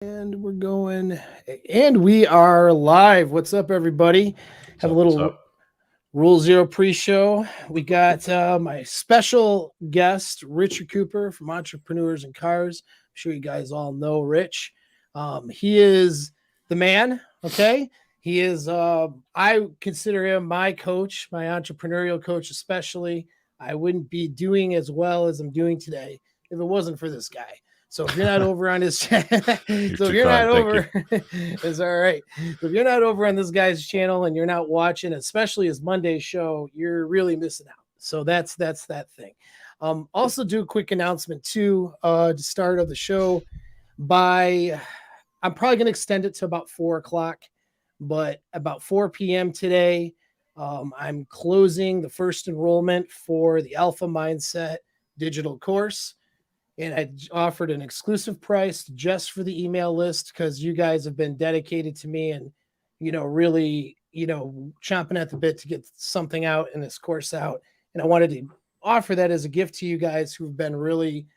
And we're going, and we are live. What's up, everybody? What's Have a up? What's little up? Rule Zero pre-show. We got my special guest, Richard Cooper from Entrepreneurs and Cars. I'm sure you guys all know Rich. He is the man. Okay, he is. I consider him my coach, my entrepreneurial coach, especially. I wouldn't be doing as well as I'm doing today if it wasn't for this guy. So if you're not over on his, so You're if too you're not kind. Thank you. over, it's all right. So if you're not over on this guy's channel and you're not watching, especially his Monday show, you're really missing out. So that's that thing. Also, do a quick announcement too. To start of the show, by I'm probably going to extend it to about 4 o'clock, but about 4 p.m. today, I'm closing the first enrollment for the Alpha Mindset digital course, and I offered an exclusive price just for the email list because you guys have been dedicated to me and really chomping at the bit to get something out and this course out, and I wanted to offer that as a gift to you guys who've been really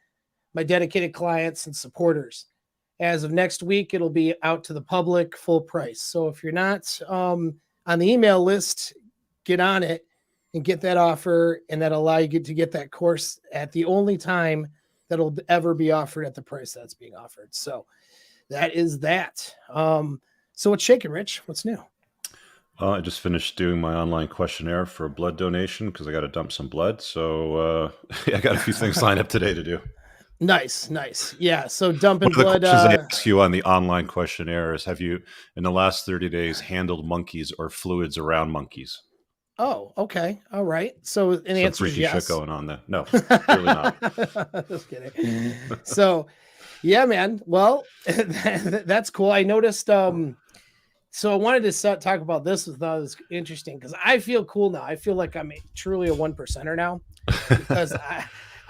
my dedicated clients and supporters. As of next week, it'll be out to the public full price. So if you're not on the email list, get on it and get that offer, and that allow you to get that course at the only time that'll ever be offered at the price that's being offered. So that is that. So what's shaking, Rich? What's new? I just finished doing my online questionnaire for a blood donation because I got to dump some blood. So I got a few things lined up today to do. Nice. Yeah. So dumping One of the blood. questions I ask you on the online questionnaire is, have you, in the last 30 days, handled monkeys or fluids around monkeys? Oh, okay. All right. So an Some answer is freaky shit yes. going on there. No, clearly not. Just kidding. So yeah, man. Well, that's cool. I noticed. So I wanted to talk about this. I thought it was interesting because I feel cool now. I feel like I'm truly a 1%er now because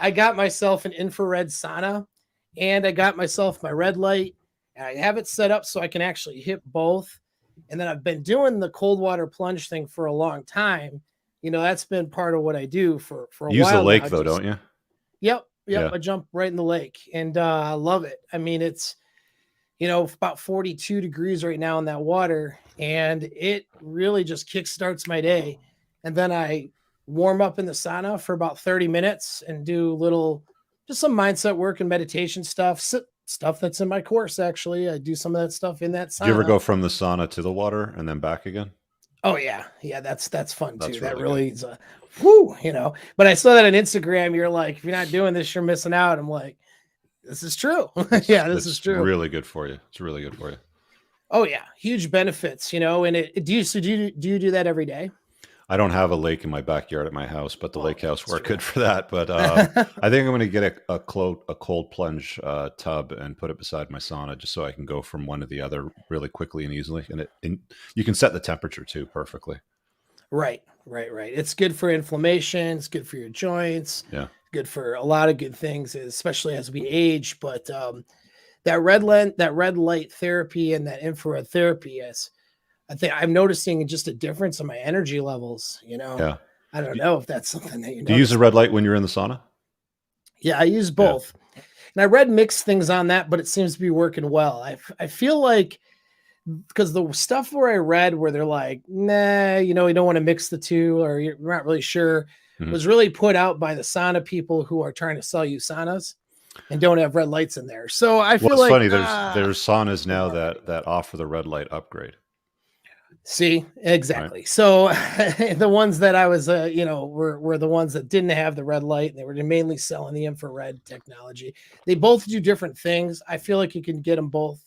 I got myself an infrared sauna, and I got myself my red light, and I have it set up so I can actually hit both. And then I've been doing the cold water plunge thing for a long time. That's been part of what I do for a You use the while lake now. though, don't you? Yep. Yeah. I jump right in the lake, and I love it. I mean, it's about 42 degrees right now in that water, and it really just kickstarts my day. And then I warm up in the sauna for about 30 minutes and do just some mindset work and meditation stuff that's in my course. Actually, I do some of that stuff in that Do you ever sauna. go from the sauna to the water and then back again? Oh yeah, that's fun too. That's That really good. really is a whoo. But I saw that on Instagram. You're like, if you're not doing this, you're missing out. I'm like, this is true. Yeah, this is It's true. really good for you. It's really good for you. Oh yeah, huge benefits. And do you do that every day? I don't have a lake in my backyard at my house, but the Well, lake house that's worked true. good for that. But I think I'm going to get a cold plunge tub and put it beside my sauna just so I can go from one to the other really quickly and easily. And you can set the temperature too perfectly. Right. It's good for inflammation. It's good for your joints. Yeah. Good for a lot of good things, especially as we age. But that red light therapy and that infrared therapy is, I think I'm noticing just a difference in my energy levels. Yeah. I don't know if that's something that you Do you use notice. the red light when you're in the sauna? Yeah, I use Yeah. both. And I read mixed things on that, but it seems to be working well. I feel like, because the stuff where I read where they're like, nah, you don't want to mix the two, or you're not really sure, Mhm. was really put out by the sauna people who are trying to sell you saunas and don't have red lights in there. So I Well, feel it's like, funny. There's saunas now marketing. that offer the red light upgrade. See, Right. exactly. So the ones that I was, were the ones that didn't have the red light. And they were mainly selling the infrared technology. They both do different things. I feel like you can get them both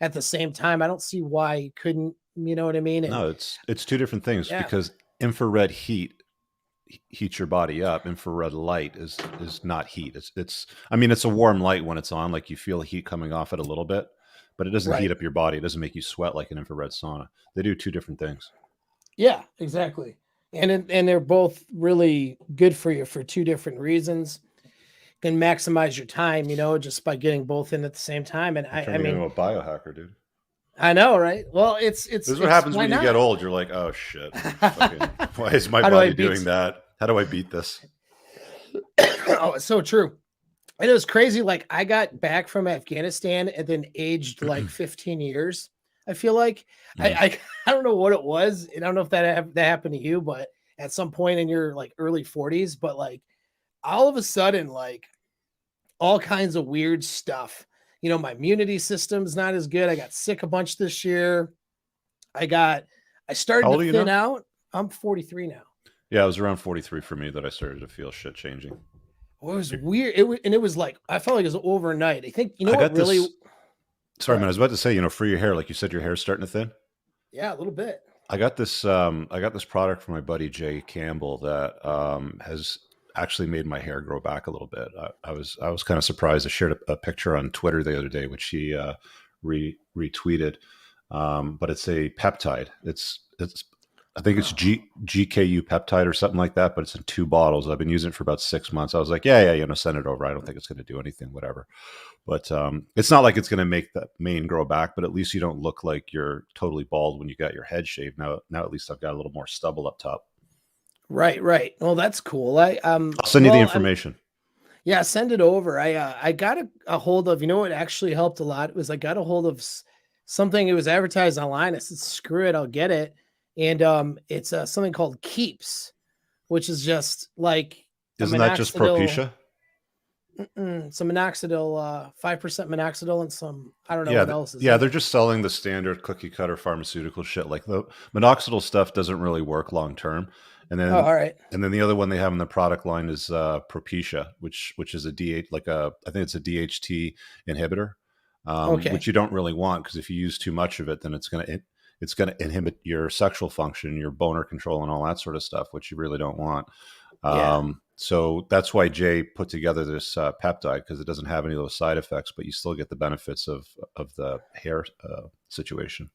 at the same time. I don't see why you couldn't, you know what I mean? And No, it's two different things yeah, because infrared heats your body up. Infrared light is not heat. It's I mean, it's a warm light when it's on, like you feel heat coming off it a little bit, but it doesn't heat right. up your body. It doesn't make you sweat like an infrared sauna. They do two different things. Yeah, exactly. And they're both really good for you for two different reasons. Can maximize your time, just by getting both in at the same time. And You're I turning into mean, a biohacker, dude. I know, right? Well, This is what it's happens why when you get not? old. You're like, oh shit, fucking, why is my How do I body doing beat? that? How do I beat this? Oh, it's so true. And it was crazy. Like I got back from Afghanistan and then aged like 15 years. I feel like Mhm. I don't know what it was. And I don't know if that happened to you, but at some point in your like early 40s, but like all of a sudden, like all kinds of weird stuff. My immunity system's not as good. I got sick a bunch this year. I How started to old are you thin now? out. I'm 43 now. Yeah, it was around 43 for me that I started to feel shit changing. Well, it was weird. It was like I felt like it was overnight. I think I what got really. this. Go Sorry, man. I ahead. was about to say, for your hair, like you said, your hair's starting to thin. Yeah, a little bit. I got this. I got this product from my buddy Jay Campbell that has actually made my hair grow back a little bit. I was kind of surprised. I shared a picture on Twitter the other day, which he retweeted. But it's a peptide. It's I think it's GKU peptide or something like that. But it's in 2 bottles. I've been using it for about 6 months. I was like, yeah, send it over. I don't think it's going to do anything, whatever. But it's not like it's going to make the mane grow back, but at least you don't look like you're totally bald when you got your head shaved. Now at least I've got a little more stubble up top. Right, right. Well, that's cool. I'll send you the information. Yeah, send it over. I got a hold of, what actually helped a lot was I got a hold of something. It was advertised online. I said, screw it, I'll get it. And it's something called Keeps, which is just like a Isn't that just minoxidil, Propecia? some minoxidil, 5% minoxidil, and some, I don't know Yeah, what else is yeah, in they're it. just selling the standard cookie cutter pharmaceutical shit. Like the minoxidil stuff doesn't really work long term. And Oh, then all right. the other one they have in the product line is Propecia, which is a DH I think it's a DHT inhibitor, Okay. which you don't really want because if you use too much of it, then it's gonna inhibit your sexual function, your boner control, and all that sort of stuff, which you really don't want. Yeah. So that's why Jay put together this peptide because it doesn't have any of those side effects, but you still get the benefits of the hair situation.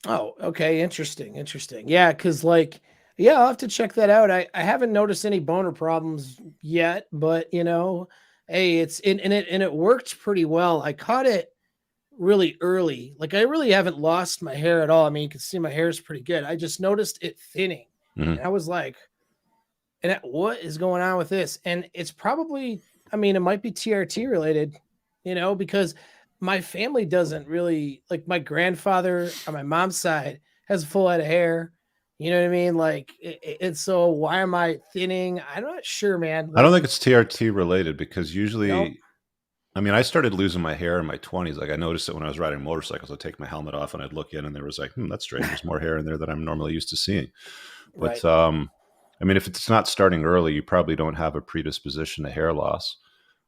Oh, okay. Interesting. Interesting. Yeah. Cause like, yeah, I'll have to check that out. I haven't noticed any boner problems yet, but hey, and it worked pretty well. I caught it really early. Like I really haven't lost my hair at all. I mean, you can see my hair is pretty good. I just noticed it thinning. Hmm. And I was like, what is going on with this? And it's probably, I mean, it might be TRT related, because my family doesn't really like my grandfather on my mom's side has a full head of hair. You know what I mean? Like, it's so why am I thinning? I'm not sure, man. I don't Like, think it's TRT related because no, usually, I mean, I started losing my hair in my 20s. Like I noticed it when I was riding motorcycles. I'd take my helmet off and I'd look in, and there was like, that's strange. There's more hair in there than I'm normally used to seeing. But right, I mean, if it's not starting early, you probably don't have a predisposition to hair loss,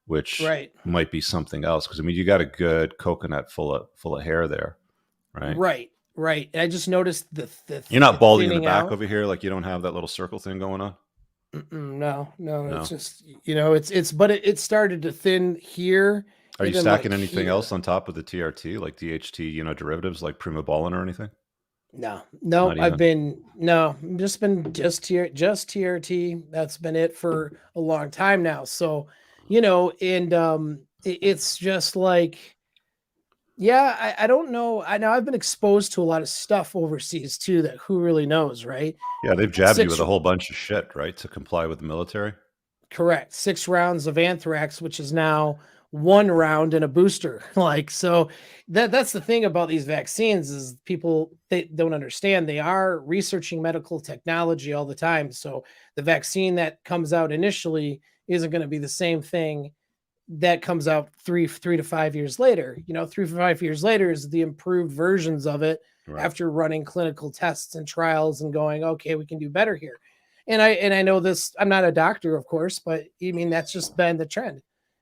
which right, might be something else. Because I mean, you got a good coconut full of hair there, right? right, right. And I just noticed You're not it balding in the thinning back out. over here, like you don't have that little circle thing going on. No, no, it's No. just but it started to thin here Are you and then like stacking anything else here. on top of the TRT, like DHT, derivatives like primobolan or anything? No, no, Not even. Just been just TRT. That's been it for a long time now. So, and it's just like, yeah, I don't know. I know I've been exposed to a lot of stuff overseas too. That who really knows, right? Yeah, they've jabbed you with Six a whole bunch of shit, right, to comply with the military. Correct. 6 rounds of anthrax, which is now 1 round in a booster. Like, so that's the thing about these vaccines is people they don't understand. They are researching medical technology all the time. So the vaccine that comes out initially isn't going to be the same thing that comes out three to 5 years later. 3 to 5 years later is the improved versions of it Right. after running clinical tests and trials and going, okay, we can do better here. And I know this. I'm not a doctor, of course, but I mean that's just been the trend.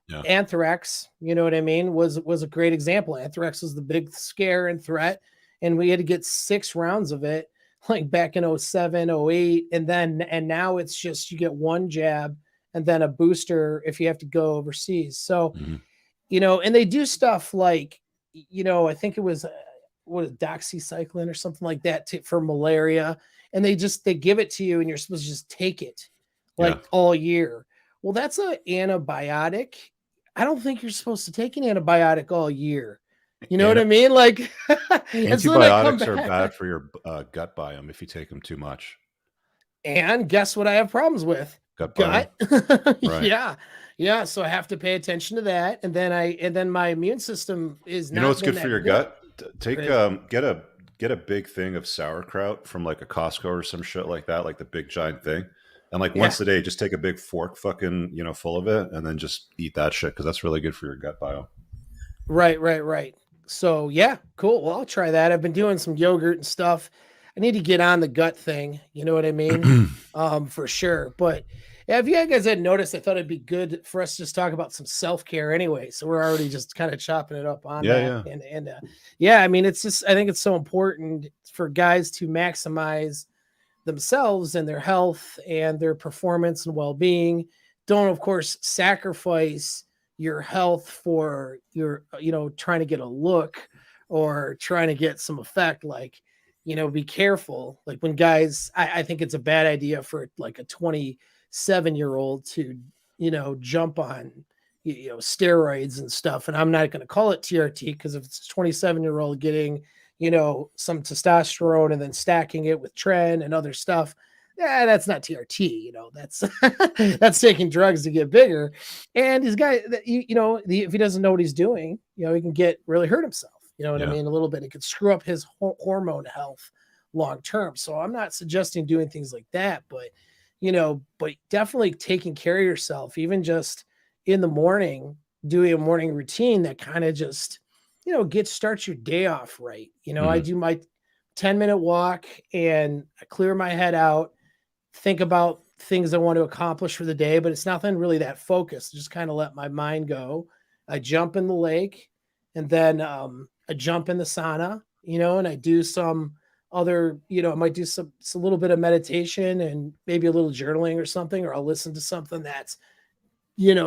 Yeah. Anthrax, you know what I mean, was a great example. Anthrax was the big scare and threat, and we had to get 6 rounds of it, like back in 07, 08, and now it's just you get one jab and then a booster if you have to go overseas. So, Hmm. and they do stuff like, I think it was what is doxycycline or something like that for malaria, and they give it to you, and you're supposed to just take it Yeah. like all year. Well, that's an antibiotic. I don't think you're supposed to take an antibiotic all year. You know what I And mean? Like, and so then I come antibiotics are back, bad for your gut biome if you take them too much. and guess what? I have problems with. gut biome. gut. Right. Yeah. Yeah. So I have to pay attention to that. And then my immune system is You know not what's been good for that your good. gut? Take Is get a big thing of sauerkraut from like a Costco or some shit like that, like the big giant thing. And like yeah. once a day, just take a big fork, fucking, full of it, and then just eat that shit because that's really good for your gut bio. Right, right, right. So yeah, cool. Well, I'll try that. I've been doing some yogurt and stuff. I need to get on the gut thing. You know what I mean? For sure. But yeah, if you guys had noticed, I thought it'd be good for us to just talk about some self care anyway. So we're already just kind of chopping it up on Yeah, that. yeah. And yeah, I mean, it's just I think it's so important for guys to maximize themselves and their health and their performance and well-being. Don't of course sacrifice your health for your trying to get a look or trying to get some effect. Like, be careful. Like when guys, I think it's a bad idea for like a 27-year-old to jump on steroids and stuff. And I'm not going to call it TRT because if it's a 27-year-old getting some testosterone and then stacking it with tren and other stuff, yeah, that's not TRT. That's that's taking drugs to get bigger. And this guy, if he doesn't know what he's doing, he can get really hurt himself. You know what I Yeah. mean? A little bit. It could screw up his hormone health long term. So I'm not suggesting doing things like that, but definitely taking care of yourself, even just in the morning, doing a morning routine that kind of just starts your day off right. I Hmm. do my 10-minute walk and I clear my head out, think about things I want to accomplish for the day, but it's nothing really that focused. Just kind of let my mind go. I jump in the lake and then I jump in the sauna, and I do some other, I might do some a little bit of meditation and maybe a little journaling or something, or I'll listen to something that's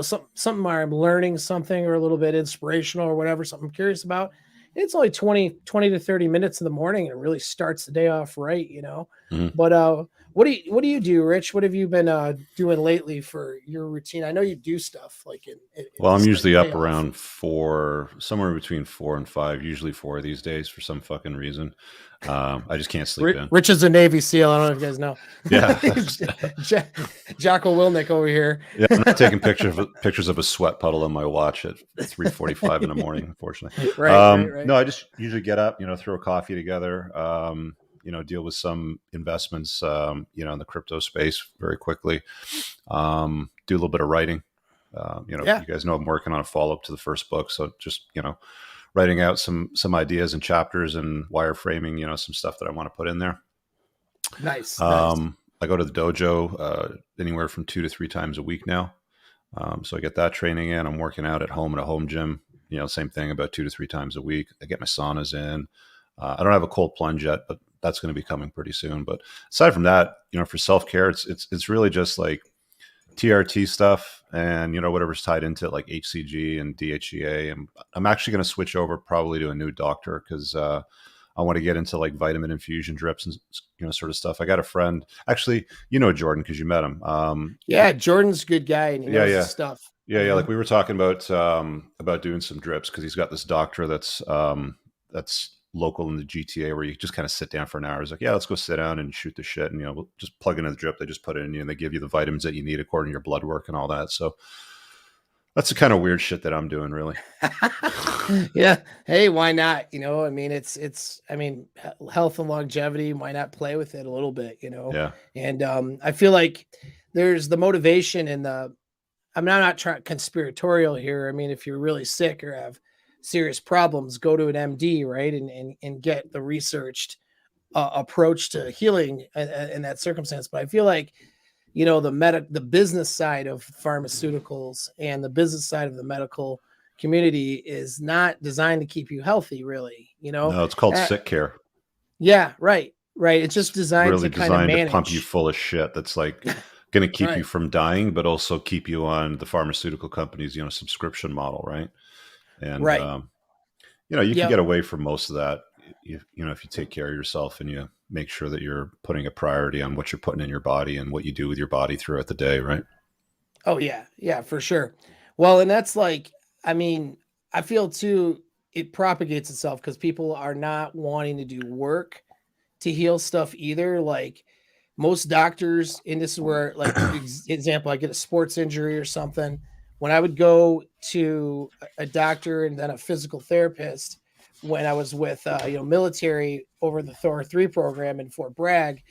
something where I'm learning something or a little bit inspirational or whatever, something I'm curious about. It's only 20 to 30 minutes in the morning. And it really starts the day off right. Hmm. But what do you do, Rich? What have you been doing lately for your routine? I know you do stuff like Well, to I'm start usually your day up off. around four, somewhere between 4 and 5, usually 4 these days for some fucking reason. I just can't sleep in. Rich is a Navy SEAL. I don't know if you guys know. Yeah. Jocko Wilnick over here. Yeah, I'm not taking pictures of a sweat puddle on my watch at 3:45 in the morning, unfortunately. Right, right, right. No, I just usually get up, throw a coffee together, deal with some investments, in the crypto space very quickly. Do a little bit of writing. Yeah, You guys know I'm working on a follow up to the first book, so just writing out some ideas and chapters and wireframing, some stuff that I want to put in there. nice, nice. I go to the dojo anywhere from 2 to 3 times a week now. So I get that training in. I'm working out at home at a home gym. Same thing, about 2 to 3 times a week. I get my saunas in. I don't have a cold plunge yet, but that's going to be coming pretty soon. But aside from that, for self care, it's really just like TRT stuff and whatever's tied into it, like HCG and DHEA. And I'm actually going to switch over probably to a new doctor because I want to get into like vitamin infusion drips and sort of stuff. I got a friend, actually, Jordan because you met him. Yeah, Jordan's a good guy and he Yeah, knows his yeah, stuff. yeah. Like we were talking about doing some drips because he's got this doctor that's local in the GTA where you just kind of sit down for an hour. He's like, yeah, let's go sit down and shoot the shit, and we'll just plug into the drip. They just put it in you, and they give you the vitamins that you need according to your blood work and all that. So that's the kind of weird shit that I'm doing, really. Yeah. Hey, why not? I mean, I mean, health and longevity, why not play with it a little bit? Yeah. And I feel like there's the motivation and I'm not trying conspiratorial here. I mean, if you're really sick or have serious problems, go to an MD, right? And get the researched approach to healing in that circumstance. But I feel like the business side of pharmaceuticals and the business side of the medical community is not designed to keep you healthy, really. No, it's called uh, sick care. yeah, right, right. It's just It's designed really to kind of designed to pump you manage. full of shit that's like going to keep you Right, from dying, but also keep you on the pharmaceutical company's, subscription model, right? And right. you can Yep. get away from most of that if you take care of yourself and you make sure that you're putting a priority on what you're putting in your body and what you do with your body throughout the day, right? Oh yeah, yeah, for sure. Well, and that's like, I mean, I feel too it propagates itself because people are not wanting to do work to heal stuff either. Like most doctors, and this is where, like, example, I get a sports injury or something. When I would go to a doctor and then a physical therapist, when I was with, military over the Thor 3 program in Fort Bragg,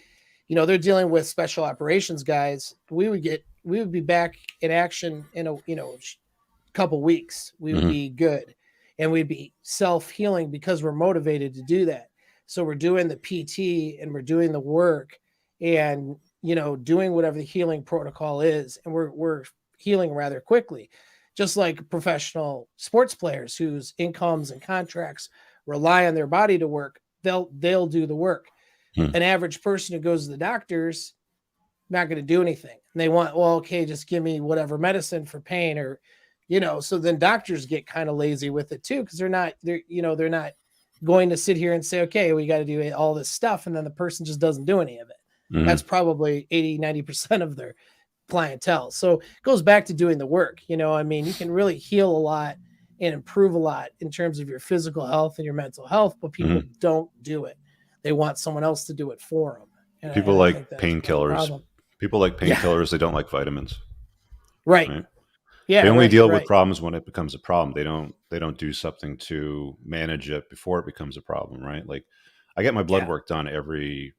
they're dealing with special operations guys. We would be back in action in a, couple weeks. We would Hmm. be good, and we'd be self-healing because we're motivated to do that. So we're doing the PT and we're doing the work, and doing whatever the healing protocol is, and we're healing rather quickly, just like professional sports players whose incomes and contracts rely on their body to work. They'll do the work. Hmm. An average person who goes to the doctors not going to do anything. And they want, well, okay, just give me whatever medicine for pain, or, so then doctors get kind of lazy with it too. Cause they're not going to sit here and say, okay, we got to do all this stuff. And then the person just doesn't do any of it. Hmm. That's probably 80-90% of their clientele. So it goes back to doing the work. I mean, you can really heal a lot and improve a lot in terms of your physical health and your mental health, but people Hmm. don't do it. They want someone else to do it for them. And People I think like that's part of the painkillers. problem. People like Yeah. painkillers. They don't like vitamins, Right. right? They Yeah. only Right. deal with Right. problems when it becomes a problem. They don't do something to manage it before it becomes a problem, right? Like I get my blood Yeah. work done every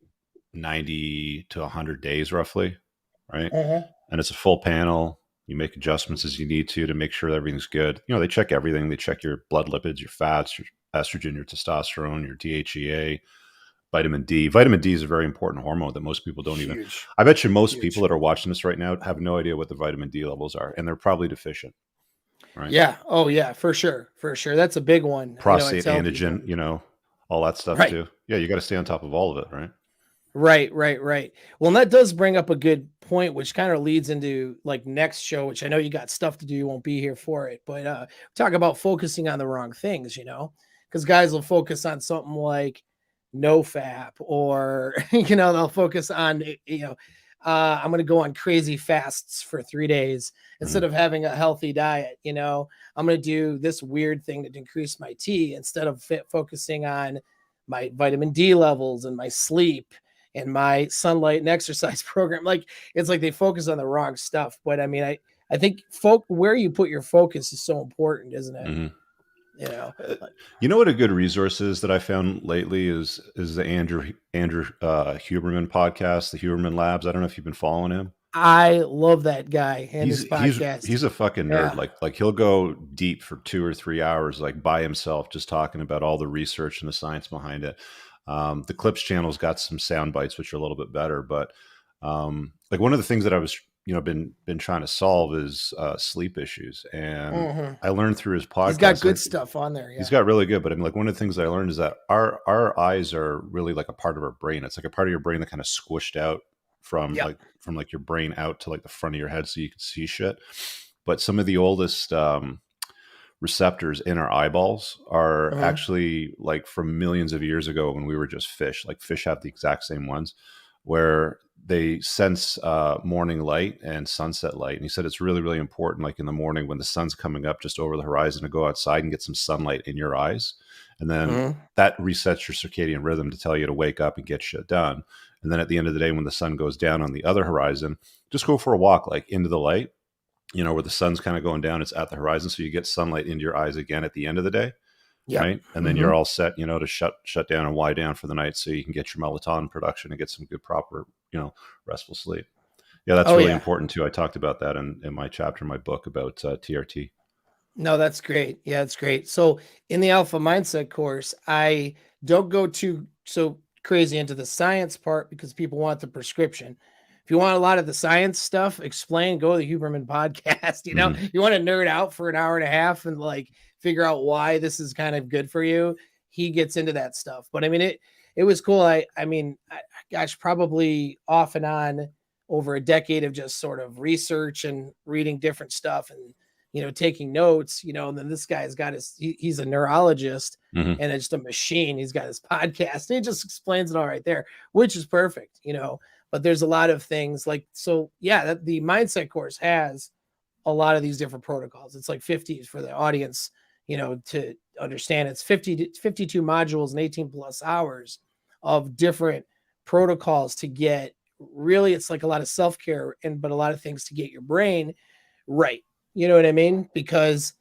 90 to 100 days roughly, right? Uh-huh. And it's a full panel. You make adjustments as you need to make sure that everything's good. They check everything. They check your blood lipids, your fats, your estrogen, your testosterone, your DHEA, vitamin D. Vitamin D is a very important hormone that most people don't even. Huge. I bet you most people Huge. that are watching this right now have no idea what the vitamin D levels are, and they're probably deficient, right? Yeah. Oh, yeah. For sure. For sure. That's a big one. I Prostate tell people. antigen, all that stuff Right. too. Yeah, you got to stay on top of all of it, right? Right, right, right. Well, and that does bring up a good point, which kind of leads into like next show, which I know you got stuff to do. You won't be here for it, but talk about focusing on the wrong things, because guys will focus on something like no fap, or they'll focus on I'm going to go on crazy fasts for 3 days instead Hmm. of having a healthy diet. I'm going to do this weird thing to increase my T instead of focusing on my vitamin D levels and my sleep and my sunlight and exercise program. Like, it's like they focus on the wrong stuff. But I mean, I think where you put your focus is so important, isn't it? Hmm. You know, like, You know what a good resource is that I found lately is the Andrew Huberman podcast, the Huberman Labs. I don't know if you've been following him. I love that guy and He's his he's podcast. he's a fucking nerd. Yeah. Like he'll go deep for 2 or 3 hours, like by himself, just talking about all the research and the science behind it. The Clips channel's got some sound bites which are a little bit better, but like one of the things that I was been trying to solve is sleep issues, and Mhm. I learned through his He's got podcast. good And stuff on there. he's Yeah. got really good, but I mean, like one of the things that I learned is that our eyes are really like a part of our brain. It's like a part of your brain that kind of squished out from Yep. like your brain out to like the front of your head so you can see shit. But some of the oldest receptors in our eyeballs are Uh-huh. actually like from millions of years ago when we were just fish. Like fish have the exact same ones where they sense morning light and sunset light. And he said it's really, really important, like in the morning when the sun's coming up just over the horizon, to go outside and get some sunlight in your eyes. And then Uh-huh. that resets your circadian rhythm to tell you to wake up and get shit done. And then at the end of the day, when the sun goes down on the other horizon, just go for a walk, like into the light, where the sun's kind of going down, it's at the horizon. So you get sunlight into your eyes again at the end of the day. Yep. Right. And then Hmm. you're all set, to shut down and wind down for the night so you can get your melatonin production and get some good, proper, restful sleep. Yeah, that's Oh really yeah. important too. I talked about that in my chapter in my book about TRT. No, that's great. Yeah, it's great. So in the alpha mindset course, I don't go too so crazy into the science part because people want the prescription. If you want a lot of the science stuff explained, go to the Huberman podcast. Hmm. You want to nerd out for an hour and a half and like figure out why this is kind of good for you. He gets into that stuff. But I mean, it was cool. Gosh, probably off and on over a decade of just sort of research and reading different stuff and taking notes, and then this guy's got he's a neurologist Hmm. and it's just a machine. He's got his podcast and he just explains it all right there, which is perfect. But there's a lot of things like, so yeah, that the mindset course has a lot of these different protocols. It's like 50 for the audience, to understand. It's 52 modules and 18 plus hours of different protocols to get really it's like a lot of self-care and but a lot of things to get your brain right. You know what I mean? Because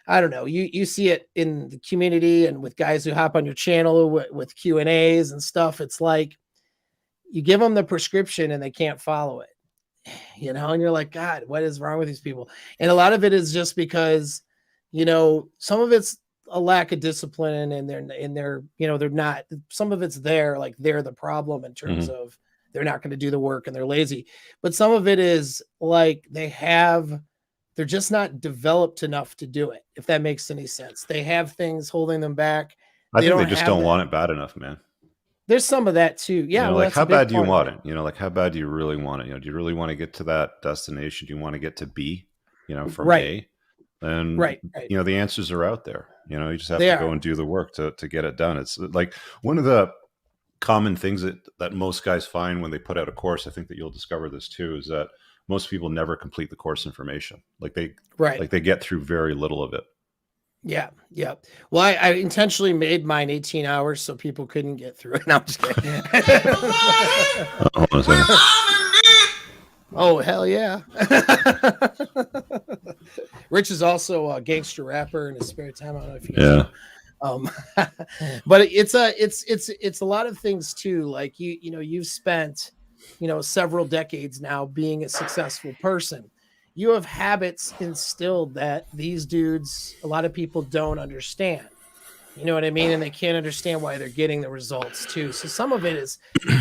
I don't know, you see it in the community and with guys who hop on your channel with Q&As and stuff. It's like you give them the prescription and they can't follow it. And you're like, God, what is wrong with these people? And a lot of it is just because, some of it's a lack of discipline and they're not, some of it's there, like they're the problem in terms Mhm. of they're not going to do the work and they're lazy. But some of it is like they're just not developed enough to do it, if that makes any sense. They have things holding them back. I They think they don't just have don't that. want it bad enough, man. There's some of that too. Yeah, well, Like that's a how big bad do you part of want it. it? Like how bad do you really want it? Do you really want to get to that destination? Do you want to get to B, from Right, A? And right. the answers are out there. You just have They to go are. and do the work to get it done. It's like one of the common things that most guys find when they put out a course. I think that you'll discover this too, is that most people never complete the course information. Right. They get through very little of it. Yeah, yeah. Well, I intentionally made mine 18 hours so people couldn't get through it. No, I'm just kidding. Hold on a second. Oh, hell yeah. Rich is also a gangster rapper in his spare time. I don't know if you guys Yeah. know. Um, but it's a lot of things too. Like you've spent, several decades now being a successful person. You have habits instilled that these dudes, a lot of people don't understand. You know what I mean? And they can't understand why they're getting the results too. So some of it is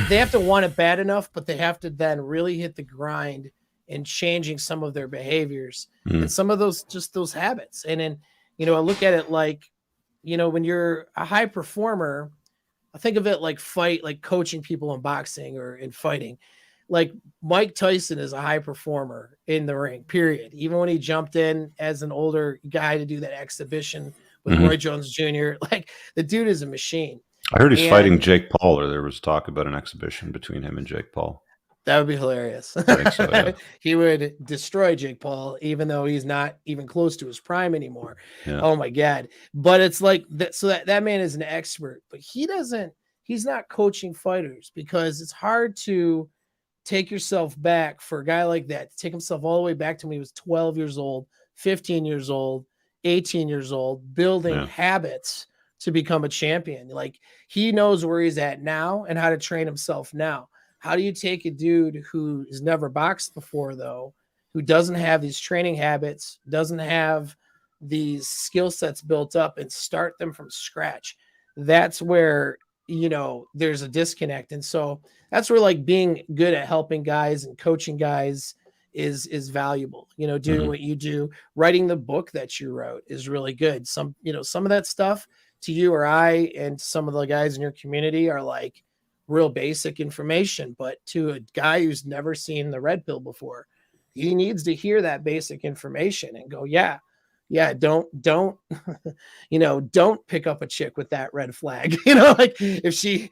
they have to want it bad enough, but they have to then really hit the grind in changing some of their behaviors and Mm. some of those habits. And then, I look at it like, when you're a high performer, I think of it like coaching people in boxing or in fighting. Like Mike Tyson is a high performer in the ring, period. Even when he jumped in as an older guy to do that exhibition with Hmm. Roy Jones Jr., like the dude is a machine. I heard he's fighting And Jake Paul, or there was talk about an exhibition between him and Jake Paul. that would be hilarious. I think so. Yeah. He would destroy Jake Paul, even though he's not even close to his prime anymore. Yeah. Oh my God. But it's like that. So that man is an expert, but he's not coaching fighters because it's hard to take yourself back for a guy like that, to take himself all the way back to when he was 12 years old, 15 years old, 18 years old, building Yeah. habits to become a champion. Like he knows where he's at now and how to train himself now. How do you take a dude who has never boxed before, though, who doesn't have these training habits, doesn't have these skill sets built up, and start them from scratch? That's where, there's a disconnect. And so that's where like being good at helping guys and coaching guys is valuable. Doing Mhm. what you do, writing the book that you wrote is really good. Some of that stuff to you or I and some of the guys in your community are like real basic information, but to a guy who's never seen the red pill before, he needs to hear that basic information and go, yeah, don't don't pick up a chick with that red flag. Like if she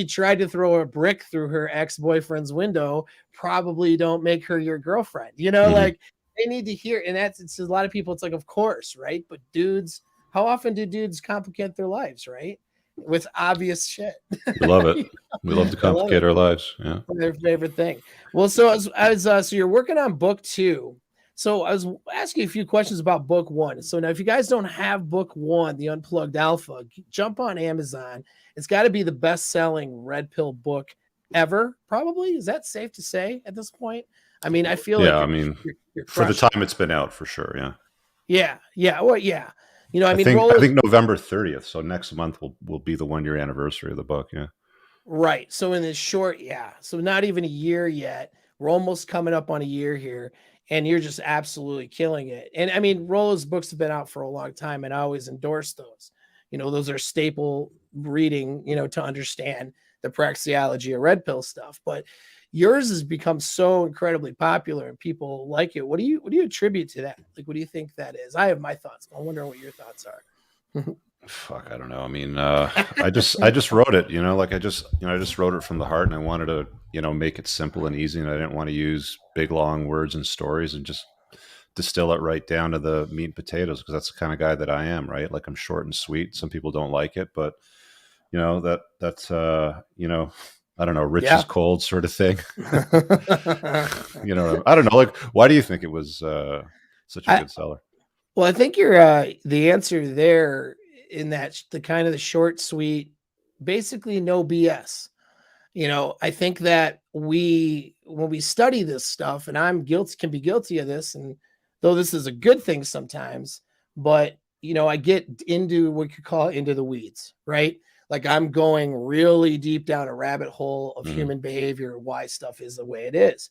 tried to throw a brick through her ex-boyfriend's window, probably don't make her your girlfriend. Mhm. Like they need to hear. And it's a lot of people, it's like, of course, right? But dudes, how often do dudes complicate their lives, right? With obvious shit. We love it. We love to I love it. complicate our lives. Yeah. Their favorite thing. Well, so so you're working on book 2. So I was asking you a few questions about book 1. So now, if you guys don't have book 1, the Unplugged Alpha, jump on Amazon. It's got to be the best-selling red pill book ever, probably. Is that safe to say at this point? I mean, I feel Yeah. like I you're mean, you're for the crushing time it's been out, for sure. Yeah. it. Yeah, well, yeah. I I mean, think I rollers. think November 30th. So next month will be the 1 year anniversary of the book. Yeah. Right. So in this short, yeah. So not even a year yet. We're almost coming up on a year here, and you're just absolutely killing it. And I mean, Rollo's books have been out for a long time, and I always endorse those. Those are staple reading, to understand the praxeology of red pill stuff. But yours has become so incredibly popular and people like it. What do you attribute to that? Like, what do you think that is? I have my thoughts. I'm wondering what your thoughts are. Fuck, I don't know. I mean, I just wrote it. I just wrote it from the heart, and I wanted to make it simple and easy, and I didn't want to use big long words and stories, and just distill it right down to the meat and potatoes, because that's the kind of guy that I am, right? Like I'm short and sweet. Some people don't like it, but that's I don't know, rich is Yeah. cold sort of thing. I don't know. Like, why do you think it was such a I good seller? well, I think you're the answer there in that the kind of the short, sweet, basically no BS. I think that when we study this stuff, and can be guilty of this, and though this is a good thing sometimes, but I get into what you call into the weeds, right? Like I'm going really deep down a rabbit hole of Hmm. human behavior, why stuff is the way it is.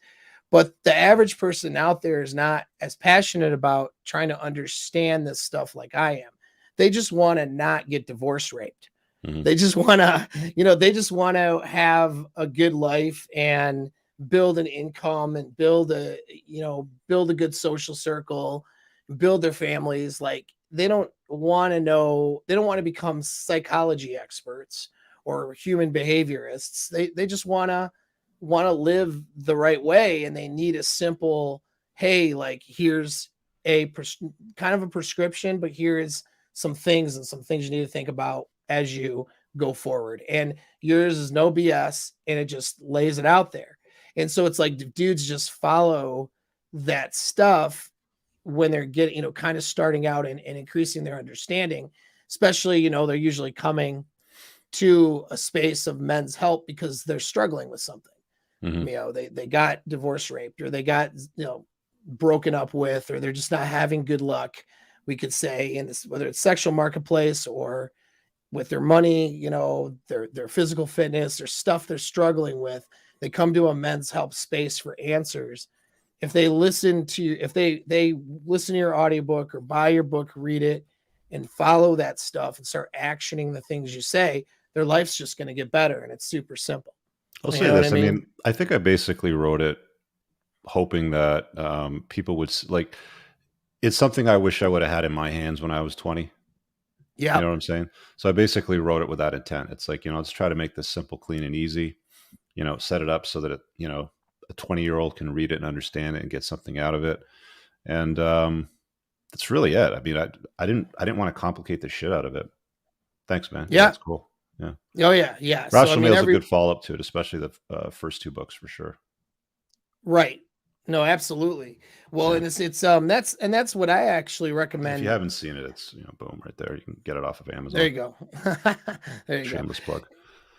But the average person out there is not as passionate about trying to understand this stuff like I am. They just want to not get divorce raped. Hmm. They just want to, they just want to have a good life and build an income and build a good social circle, build their families. Like they don't want to know, they don't want to become psychology experts or human behaviorists. They just want to live the right way, and they need a simple, hey, like here's kind of a prescription, but here's some things you need to think about as you go forward. And yours is no BS, and it just lays it out there. And so it's like dudes just follow that stuff when they're getting, kind of starting out and increasing their understanding, especially, they're usually coming to a space of men's help because they're struggling with something. Hmm. They got divorce raped, or they got, broken up with, or they're just not having good luck, we could say, in this, whether it's sexual marketplace or with their money, their physical fitness, their stuff they're struggling with. They come to a men's help space for answers. If they listen to your audiobook or buy your book, read it, and follow that stuff and start actioning the things you say, their life's just going to get better, and it's super simple. I'll You say know what I this. I mean? mean, I think I basically wrote it hoping that people would like. It's something I wish I would have had in my hands when I was 20. You Yeah. know what I'm saying? So I basically wrote it with that intent. It's like, let's try to make this simple, clean, and easy. Set it up so that a 20-year-old can read it and understand it and get something out of it. And that's really it. I mean, I didn't want to complicate the shit out of it. Thanks, man. Yeah, Yeah. that's cool. Yeah. Oh yeah. Yeah. So I Rational mean, Mail's a good follow up to it, especially the first two books for sure. right. No, absolutely. Well, Yeah. and it's that's what I actually If you recommend. haven't seen it, it's boom right there. You can get it off of There Amazon. you go. There you go. Shameless plug.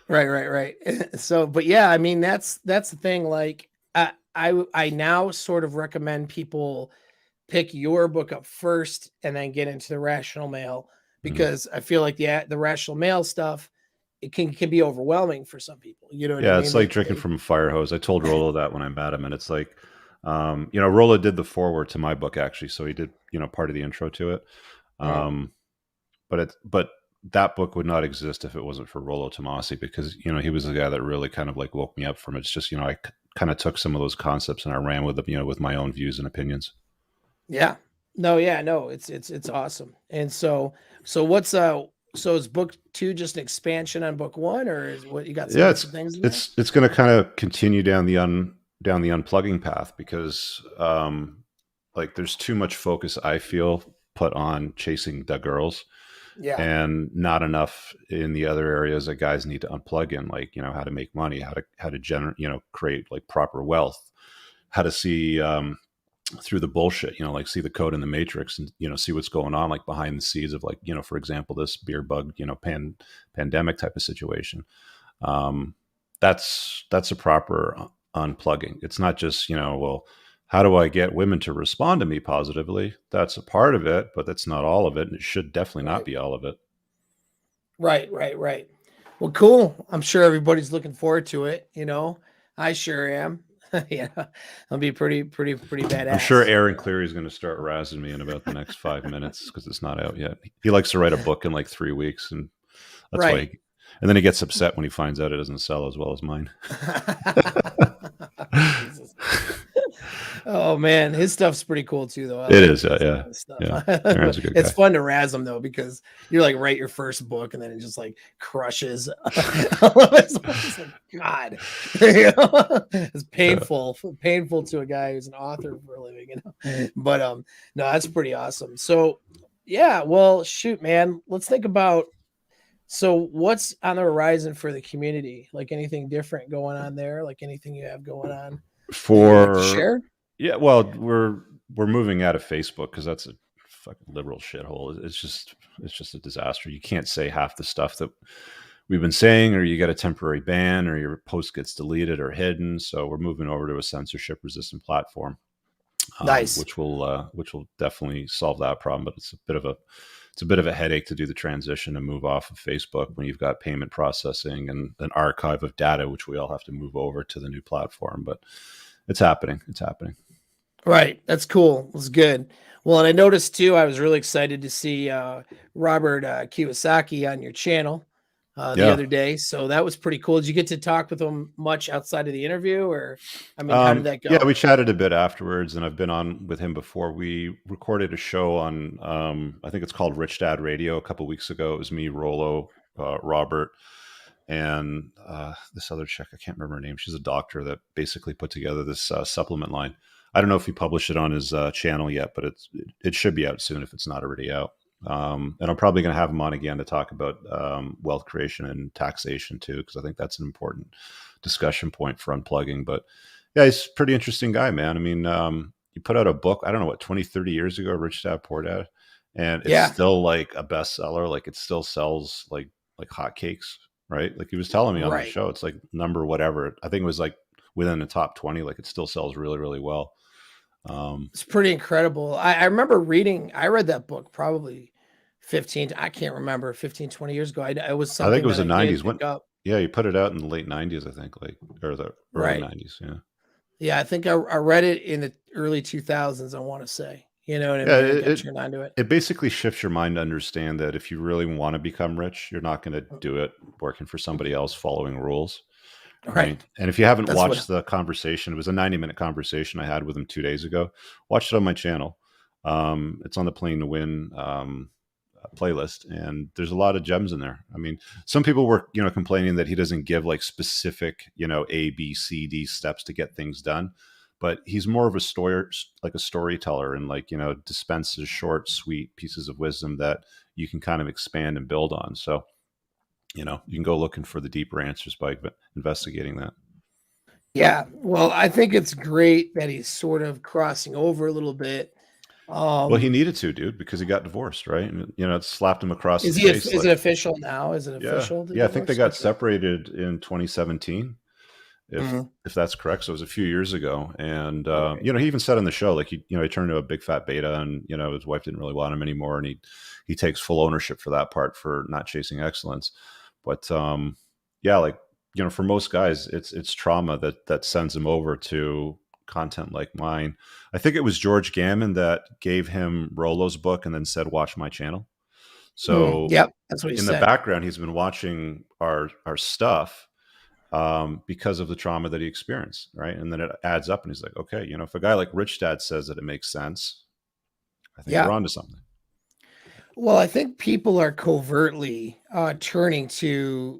Right, right, right. So, but yeah, I mean, that's the thing. Like, I now sort of recommend people pick your book up first and then get into the rational mail, Hmm. because I feel like the rational mail stuff, it can be overwhelming for some people. You know what I Yeah, it's mean? like drinking from a fire hose. I told Rolo that when I met him, and it's like, Rolo did the foreword to my book actually, so he did part of the intro to it. Mm, Um, but that book would not exist if it wasn't for Rolo Tomasi, because he was the guy that really kind of like woke me up from it. It's just I kind of took some of those concepts and I ran with them, with my own views and opinions. yeah. No, yeah, no, it's awesome. And so what's so is book two just an expansion on book one, or is what you got some Yeah, it's different things in there? it's going to kind of continue down the unplugging path, because like there's too much focus I feel put on chasing the girls, Yeah. and not enough in the other areas that guys need to unplug in, like how to make money, how to generate, create like proper wealth, how to see through the bullshit, like see the code in the matrix, and see what's going on like behind the scenes of, like, for example, this beer bug, pandemic type of situation. um that's a proper unplugging. It's not just, well, how do I get women to respond to me positively? That's a part of it, but that's not all of it, and it should definitely not Right. be all of it. Right, right, right. Well, cool. I'm sure everybody's looking forward to it, you know. I sure am. Yeah. It'll be pretty I'm sure badass. Aaron Cleary is going to start razzing me in about the next 5 minutes because it's not out yet. He likes to write a book in like 3 weeks, and that's why Right. and then he gets upset when he finds out it doesn't sell as well as mine. Jesus. Oh man, his stuff's pretty cool too, though. I It like is, yeah, his yeah. stuff. Aaron's a good It's guy. fun to razz him though, because you're like write your first book and then it just like crushes all of his books. It's like God, it's Yeah. painful to a guy who's an author for a living, you know. But no, that's pretty awesome. So yeah, well, shoot, man, let's think about So what's on the horizon for the community? Like anything different going on there? Like anything you have going on that you'd like to For share? Yeah, well, we're moving out of Facebook because that's a fucking liberal shithole. It's just a disaster. You can't say half the stuff that we've been saying, or you get a temporary ban, or your post gets deleted or hidden. So we're moving over to a censorship resistant platform, Nice. which will definitely solve that problem. But it's a bit of a headache to do the transition and move off of Facebook when you've got payment processing and an archive of data, which we all have to move over to the new platform. But it's happening. It's happening. Right. That's cool. It was good. Well, and I noticed too, I was really excited to see Robert Kiyosaki on your channel the Yeah. other day. So that was pretty cool. Did you get to talk with him much outside of the interview? Or, I mean, how did that Yeah, go? we chatted a bit afterwards, and I've been on with him before. We recorded a show on, I think it's called Rich Dad Radio a couple weeks ago. It was me, Rolo, Robert, and this other chick. I can't remember her name. She's a doctor that basically put together this supplement line. I don't know if he published it on his channel yet, but it should be out soon if it's not already out. And I'm probably going to have him on again to talk about wealth creation and taxation too, because I think that's an important discussion point for unplugging. But yeah, he's a pretty interesting guy, man. I mean, he put out a book, I don't know what, 20, 30 years ago, Rich Dad Poor Dad, and it's Yeah. still like a bestseller. Like it still sells like hotcakes, right? Like he was telling me on the Right. show, it's like number whatever. I think it was like within the top 20. Like it still sells really, really well. Um, It's pretty incredible. I remember reading, I read that book probably 15, I can't remember, 15, 20 years ago. It was I think something it was that the I did '90s. pick When up. Yeah, he put it out in the late '90s, I think, like or the early Right. '90s. Yeah, Yeah. I think I read it in the early 2000s, I want to say. You know what I yeah. mean? I got turned on to it. It basically shifts your mind to understand that if you really want to become rich, you're not going to do it working for somebody else following rules, Right. right? And if you haven't That's what, watched the conversation, it was a 90-minute conversation I had with him 2 days ago. Watch it on my channel. It's on the Playing to Win playlist, and there's a lot of gems in there. I mean, some people were complaining that he doesn't give like specific A, B, C, D steps to get things done, but he's more of a story, like a storyteller, and like dispenses short, sweet pieces of wisdom that you can kind of expand and build on. So you can go looking for the deeper answers by investigating that. yeah. Well, I think it's great that he's sort of crossing over a little bit. Well, he Um, needed to, dude, because he got divorced, right? And it slapped him across the is he, face. is Like, it official now? Is it yeah, official, the yeah, I think they divorce? got Okay. separated in 2017, Mhm. if that's correct. So it was a few years ago, and Okay. he even said on the show, like he turned into a big fat beta, and his wife didn't really want him anymore, and he takes full ownership for that part for not chasing excellence. But yeah, like for most guys, it's trauma that sends them over to content like mine. I think it was George Gammon that gave him Rolo's book and then said, "Watch my channel." So Yep. That's what he in the said. background, he's been watching our stuff because of the trauma that he experienced, right? And then it adds up, and he's like, okay, if a guy like Rich Dad says that it makes sense, I think we're Yeah. on to something. Well, I think people are covertly turning to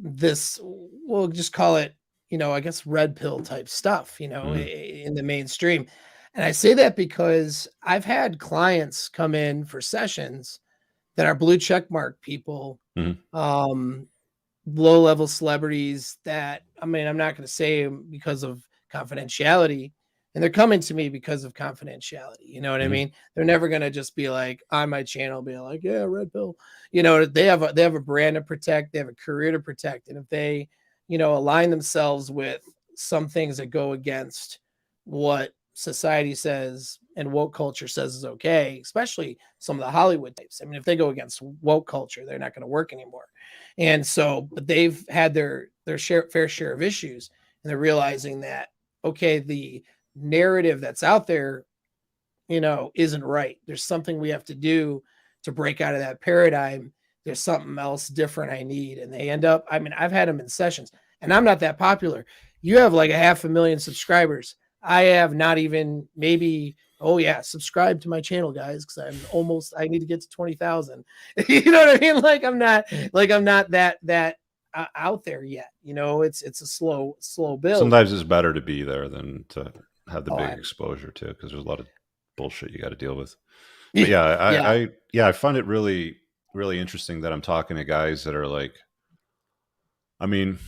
this, we'll just call it, I guess red pill type stuff, Mm-hmm. in the mainstream. And I say that because I've had clients come in for sessions that are blue check mark people, Mm-hmm. um, low level celebrities that, I mean, I'm not going to say because of confidentiality, and they're coming to me because of confidentiality. You know what I Mm-hmm. mean? They're never going to just be like on my channel, be like, yeah, red pill. They have a brand to protect, they have a career to protect. And if they, align themselves with some things that go against what society says and woke culture says is okay, especially some of the Hollywood types. I mean, if they go against woke culture, they're not going to work anymore. And so, but they've had their fair share of issues, and they're realizing that okay, the narrative that's out there, isn't right. There's something we have to do to break out of that paradigm. There's something else different I need, and they end up. I mean, I've had them in sessions, and I'm not that popular. You have like a 500,000 subscribers. I have not even maybe. Oh yeah, subscribe to my channel, guys, because I need to get to 20,000. You know what I mean? I'm not that out there yet. It's a slow build. Sometimes it's better to be there than to have the Oh, big I'm exposure too, because there's a lot of bullshit you got to deal with. But yeah, yeah. I find it really. really interesting that I'm talking to guys that are like, I mean,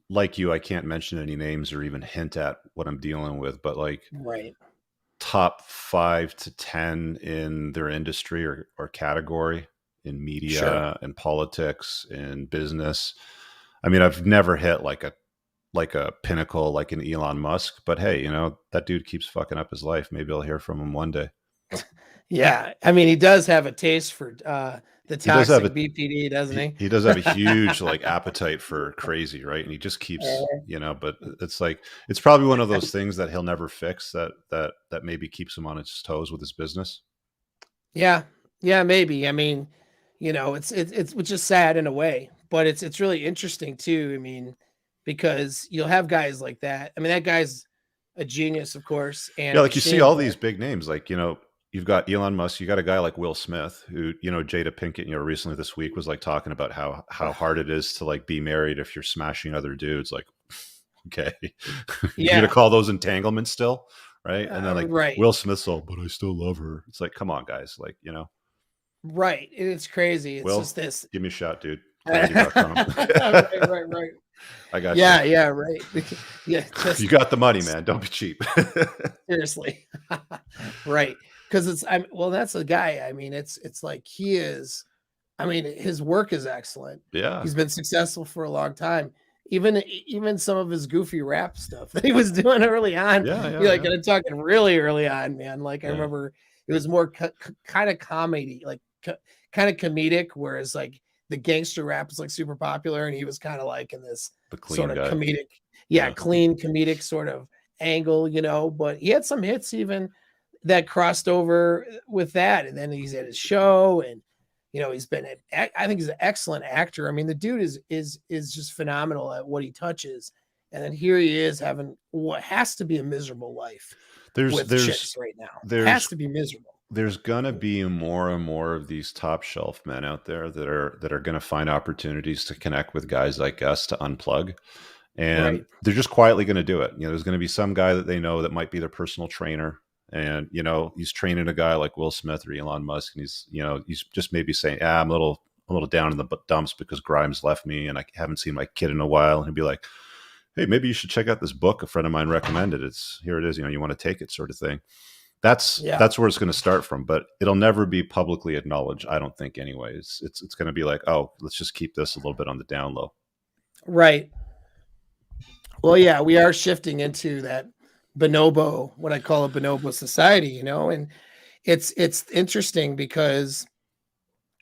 like you, I can't mention any names or even hint at what I'm dealing with, but like Right. top 5 to 10 in their industry or category in Sure. media and politics and business. I mean, I've never hit like a pinnacle like an Elon Musk, but hey, you know, that dude keeps fucking up his life. Maybe I'll hear from him one day. Yeah. I mean, he does have a taste for the He does have toxic a BPD, doesn't he? he does have a huge like appetite for crazy, right? And he just keeps, you know, but it's like it's probably one of those things that he'll never fix that maybe keeps him on his toes with his business. Yeah. Yeah, maybe. I mean, it's which is sad in a way, but it's really interesting too. I mean, because you'll have guys like that. I mean, that guy's a genius, of course, and Yeah, a like you see machine, all but these big names, like, you know, you've got Elon Musk, you got a guy like Will Smith, who, you know, Jada Pinkett, you know, recently this week was like talking about how hard it is to like be married if you're smashing other dudes. Like, okay, you're gonna yeah, call those entanglements still, right? And then like right. Will Smith's all, but I still love her. It's like, come on, guys, like, you know, Right. It's crazy. It's just Will, this. give me a shot, dude. Put $80 on Right, him. right, right. I got you. Yeah, yeah, right. Yeah, You just got the money, man. Don't be cheap. seriously. Right. Because well, that's the guy. I mean, it's like he is, I mean, his work is excellent. Yeah, He's been successful for a long time. Even some of his goofy rap stuff that he was doing early on, yeah, you yeah, like, yeah, and I'm talking really early on, man. Like I yeah. remember it was more kind of comedy, like kind of comedic, whereas like the gangster rap is like super popular, and he was kind of like in this The clean sort of guy. comedic, yeah, Yeah. clean comedic sort of angle, but he had some hits even that crossed over with that. And then he's at his show, and he's been I think he's an excellent actor. I mean, the dude is just phenomenal at what he touches. And then here he is having what has to be a miserable life There's with there's chicks right now. Has there's to be miserable. there's gonna be more and more of these top shelf men out there that are gonna find opportunities to connect with guys like us to unplug. And Right. they're just quietly gonna do it. You know, there's gonna be some guy that they know that might be their personal trainer. And you know, he's training a guy like Will Smith or Elon Musk, and he's just maybe saying, "Ah, I'm a little down in the dumps because Grimes left me, and I haven't seen my kid in a while." And he'd be like, "Hey, maybe you should check out this book a friend of mine recommended. It's here it is. You know, you want to take it, sort of thing." Yeah. That's where it's going to start from, but it'll never be publicly acknowledged, I don't think. Anyways, it's going to be like, oh, let's just keep this a little bit on the down low. Right. Well, yeah, we are shifting into that bonobo, what I call a bonobo society, and it's interesting because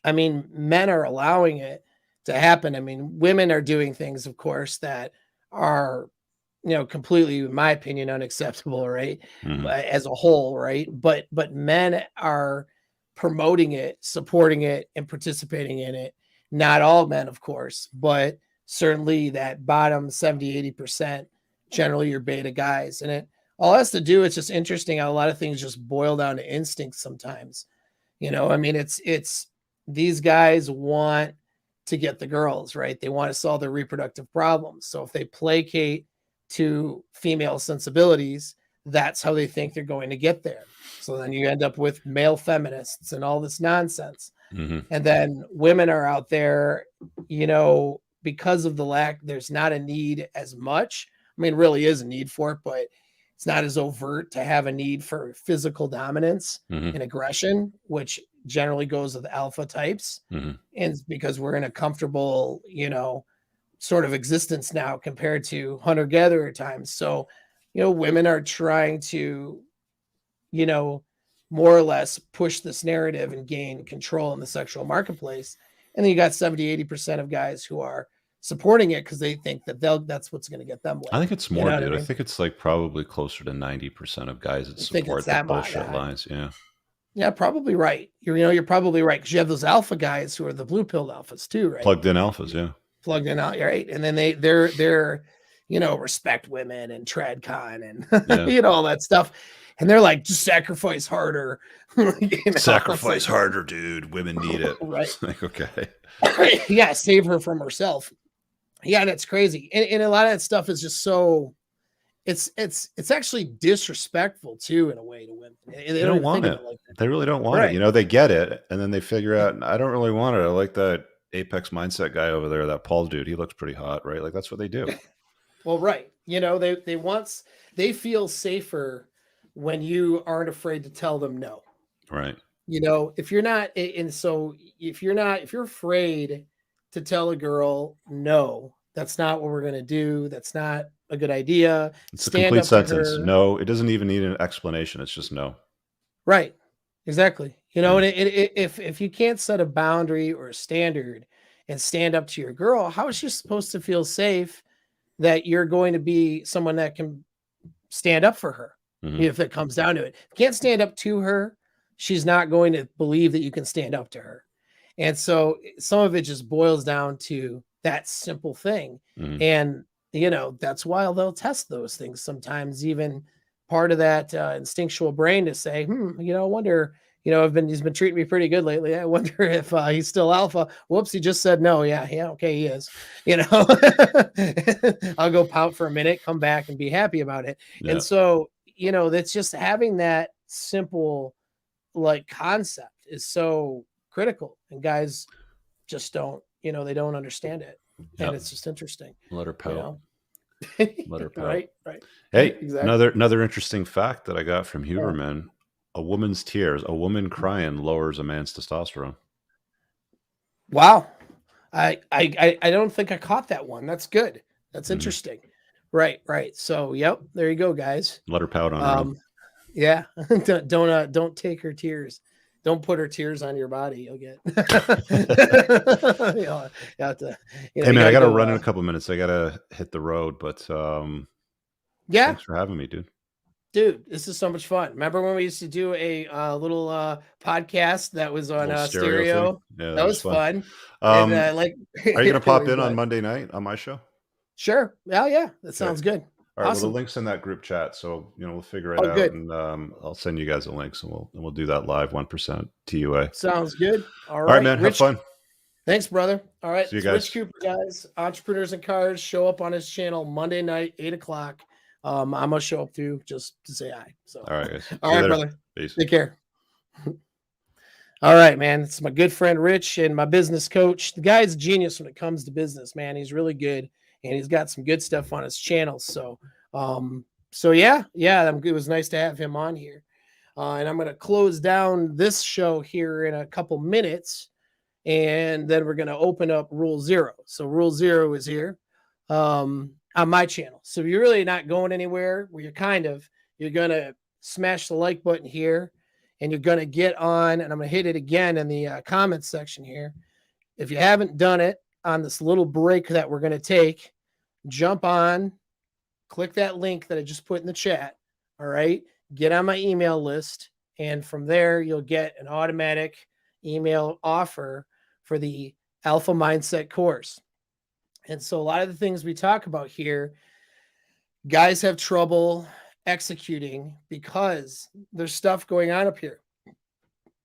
I mean, men are allowing it to happen. I mean, women are doing things, of course, that are, completely, in my opinion, unacceptable, right? Hmm. As a whole, right? But men are promoting it, supporting it, and participating in it. Not all men, of course, but certainly that bottom 70-80%, generally your beta guys. And it all has to do, it's just interesting how a lot of things just boil down to instinct sometimes. I mean, it's these guys want to get the girls, right? They want to solve their reproductive problems. So if they placate to female sensibilities, that's how they think they're going to get there. So then you end up with male feminists and all this nonsense. Hmm. And then women are out there, because of the lack, there's not a need as much. I mean, really is a need for it, but it's not as overt to have a need for physical dominance Hmm. and aggression, which generally goes with alpha types. Hmm. And it's because we're in a comfortable, sort of existence now compared to hunter gatherer times. So, women are trying to, you know, more or less push this narrative and gain control in the sexual marketplace. And then you got 70-80% of guys who are supporting it because they think that that's what's going to get them I laid. think it's You more, know what I dude. I mean? think it's like probably closer to 90% of guys that I think it's support the that much. bullshit lines. Yeah. Yeah, probably right. You're probably right because you have those alpha guys who are the blue pill alphas too, right? Plugged in alphas. Yeah. Plugged in out, right? And then they're respect women and tradcon and Yeah. all that stuff, and they're like, just sacrifice harder, it's Sacrifice like, harder, dude. Women need it. right? Like, okay. Yeah, save her from herself. Yeah, and it's crazy, and a lot of that stuff is just so it's actually disrespectful too, in a way, to women. They They don't don't even think want of it. it like that. They really don't want it. Right. You know, they get it, and then they figure Yeah. out, I don't really want it. I like that Apex Mindset guy over there, that Paul dude. He looks pretty hot, right? Like that's what they do. Well, right. They feel safer when you aren't afraid to tell them no. Right. If you're not, and so if you're afraid to tell a girl, no, that's not what we're going to do, that's not a good idea, It's a stand complete up to sentence. her. No, it doesn't even need an explanation. It's just no. Right. Exactly. Mm, And if you can't set a boundary or a standard and stand up to your girl, how is she supposed to feel safe that you're going to be someone that can stand up for her? mhm. If it comes down to it, if you can't stand up to her, she's not going to believe that you can stand up to her. And so some of it just boils down to that simple thing. Mhm. And, that's why they'll test those things sometimes, even part of that instinctual brain to say, I wonder, he's been treating me pretty good lately. I wonder if he's still alpha. Whoops, he just said no. Yeah, yeah, okay, he is. I'll go pout for a minute, come back and be happy about it. And Yeah. so, that's just having that simple like concept is so critical, and guys just don't, they don't understand it, and Yeah. it's just interesting, Let her you pout. know. Let her pout. Right, right. Hey, Exactly. another interesting fact that I got from Yeah. Huberman: a woman's tears, a woman crying lowers a man's testosterone. Wow. I don't think I caught that one. That's good. That's Mhm. interesting. Right, right. So yep, there you go, guys. Let her pout on her own. um yeah. Don't take her tears, don't put her tears on your body, you'll get you have to, Hey you man, got I to got to go run in a couple minutes. I got to hit the road, but yeah. thanks for having me, dude. Dude, this is so much fun. Remember when we used to do a little podcast that was A on little stereo thing. stereo? Yeah, that That was was fun. fun. And Um, like, are you gonna pop in on but Monday night on my show? sure. Yeah, yeah. That Okay. sounds good. All right. Well, the Awesome. link's in that group chat, so we'll figure it Oh, out, good. and I'll send you guys the links, and we'll do that live 1% TUA. Sounds good. All All right, right. man. Have Rich, fun. thanks, brother. All right. See you It's Rich guys. Cooper, guys. Entrepreneurs and Cars. Show up on his channel Monday night, 8 o'clock. I'm gonna show up too just to say hi. So, All right, guys. all See you right, later. brother. Peace. Take care. All right, man. It's my good friend Rich and my business coach. The guy's a genius when it comes to business, man. He's really good, and he's got some good stuff on his channel. So yeah, it was nice to have him on here. And I'm gonna close down this show here in a couple minutes, and then we're gonna open up Rule Zero. So Rule Zero is here on my channel. So you're really not going anywhere. Where you're gonna smash the like button here, and you're going to get on, and I'm going to hit it again in the comments section here. If you haven't done it on this little break that we're going to take, jump on, click that link that I just put in the chat. All right. Get on my email list. And from there, you'll get an automatic email offer for the Alpha Mindset course. And so a lot of the things we talk about here, guys have trouble executing because there's stuff going on up here.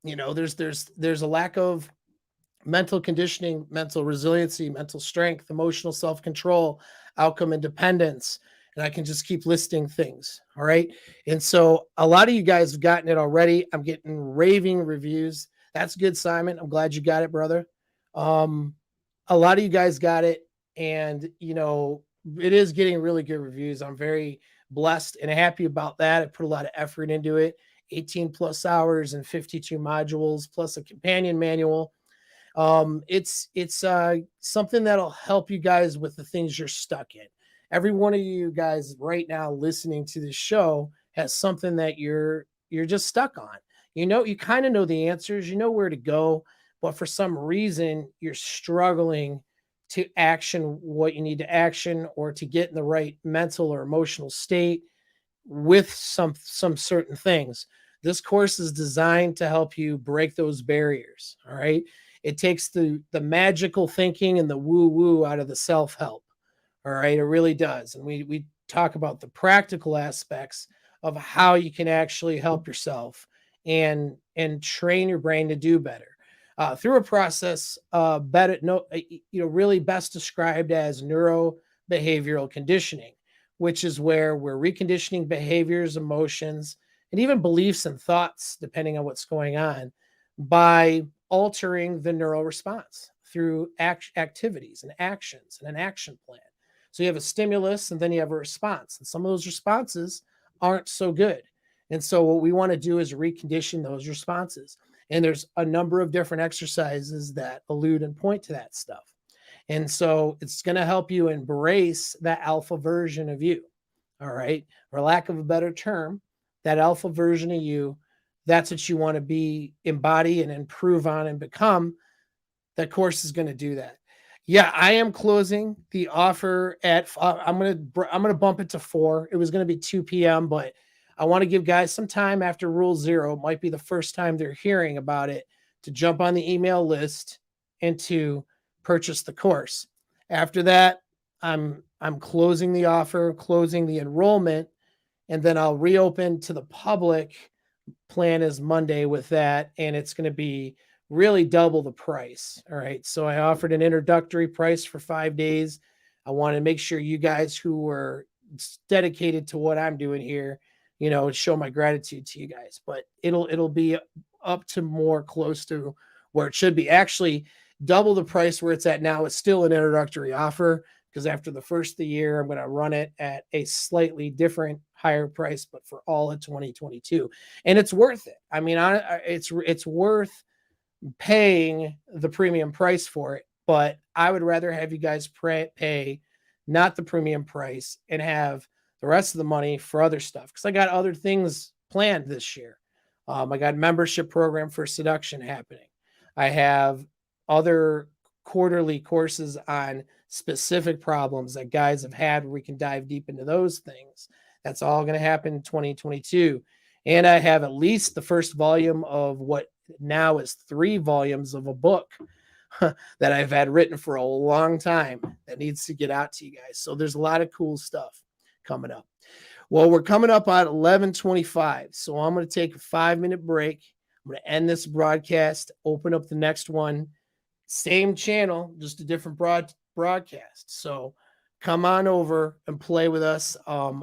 There's a lack of mental conditioning, mental resiliency, mental strength, emotional self-control, outcome independence, and I can just keep listing things. All right. And so a lot of you guys have gotten it already. I'm getting raving reviews. That's good, Simon. I'm glad you got it, brother. A lot of you guys got it, and it is getting really good reviews. I'm very blessed and happy about that. I put a lot of effort into it. 18 plus hours and 52 modules plus a companion manual. It's something that'll help you guys with the things you're stuck in. Every one of you guys right now listening to this show has something that you're just stuck on. You kind of know the answers, you know where to go, but for some reason you're struggling to action what you need to action, or to get in the right mental or emotional state with some certain things. This course is designed to help you break those barriers. All right. It takes the magical thinking and the woo woo out of the self help. All right. It really does. And we talk about the practical aspects of how you can actually help yourself and train your brain to do better through a process better no really best described as neuro behavioral conditioning, which is where we're reconditioning behaviors, emotions, and even beliefs and thoughts, depending on what's going on, by altering the neural response through activities and actions and an action plan. So you have a stimulus and then you have a response. And some of those responses aren't so good. And so what we want to do is recondition those responses. And there's a number of different exercises that allude and point to that stuff. And so it's going to help you embrace that alpha version of you. All right. For lack of a better term, that alpha version of you, that's what you want to be, embody and improve on and become. That course is going to do that. Yeah, I am closing the offer at I'm going to bump it to 4. It was going to be 2 p.m., but I want to give guys some time after Rule 0. It might be the first time they're hearing about it, to jump on the email list and to purchase the course. After that, I'm closing the offer, closing the enrollment, and then I'll reopen to the public. Plan is Monday with that, and it's going to be really double the price. All right. So I offered an introductory price for 5 days. I want to make sure you guys who were dedicated to what I'm doing here, show my gratitude to you guys. But it'll be up to more close to where it should be. Actually, double the price where it's at now. It's still an introductory offer, because after the first of the year, I'm going to run it at a slightly different, higher price, but for all of 2022. And it's worth it. I mean, it's worth paying the premium price for it, but I would rather have you guys pay not the premium price and have the rest of the money for other stuff, because I got other things planned this year. I got a membership program for seduction happening. I have other quarterly courses on specific problems that guys have had where we can dive deep into those things. That's all going to happen in 2022. And I have at least the first volume of what now is 3 volumes of a book that I've had written for a long time that needs to get out to you guys. So there's a lot of cool stuff coming up. Well, we're coming up on 11:25. So I'm going to take a 5-minute break. I'm going to end this broadcast, open up the next one. Same channel, just a different broadcast. So come on over and play with us.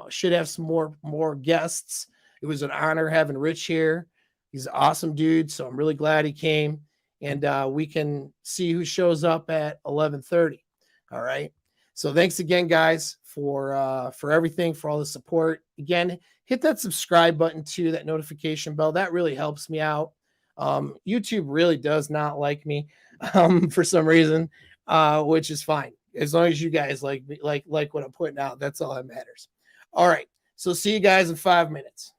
Should have some more guests. It was an honor having Rich here. He's an awesome dude, so I'm really glad he came. And we can see who shows up at 11:30. All right. So thanks again, guys, for everything, for all the support. Again, hit that subscribe button too, that notification bell. That really helps me out. YouTube really does not like me for some reason, which is fine. As long as you guys like me, like what I'm putting out, that's all that matters. All right. So see you guys in 5 minutes.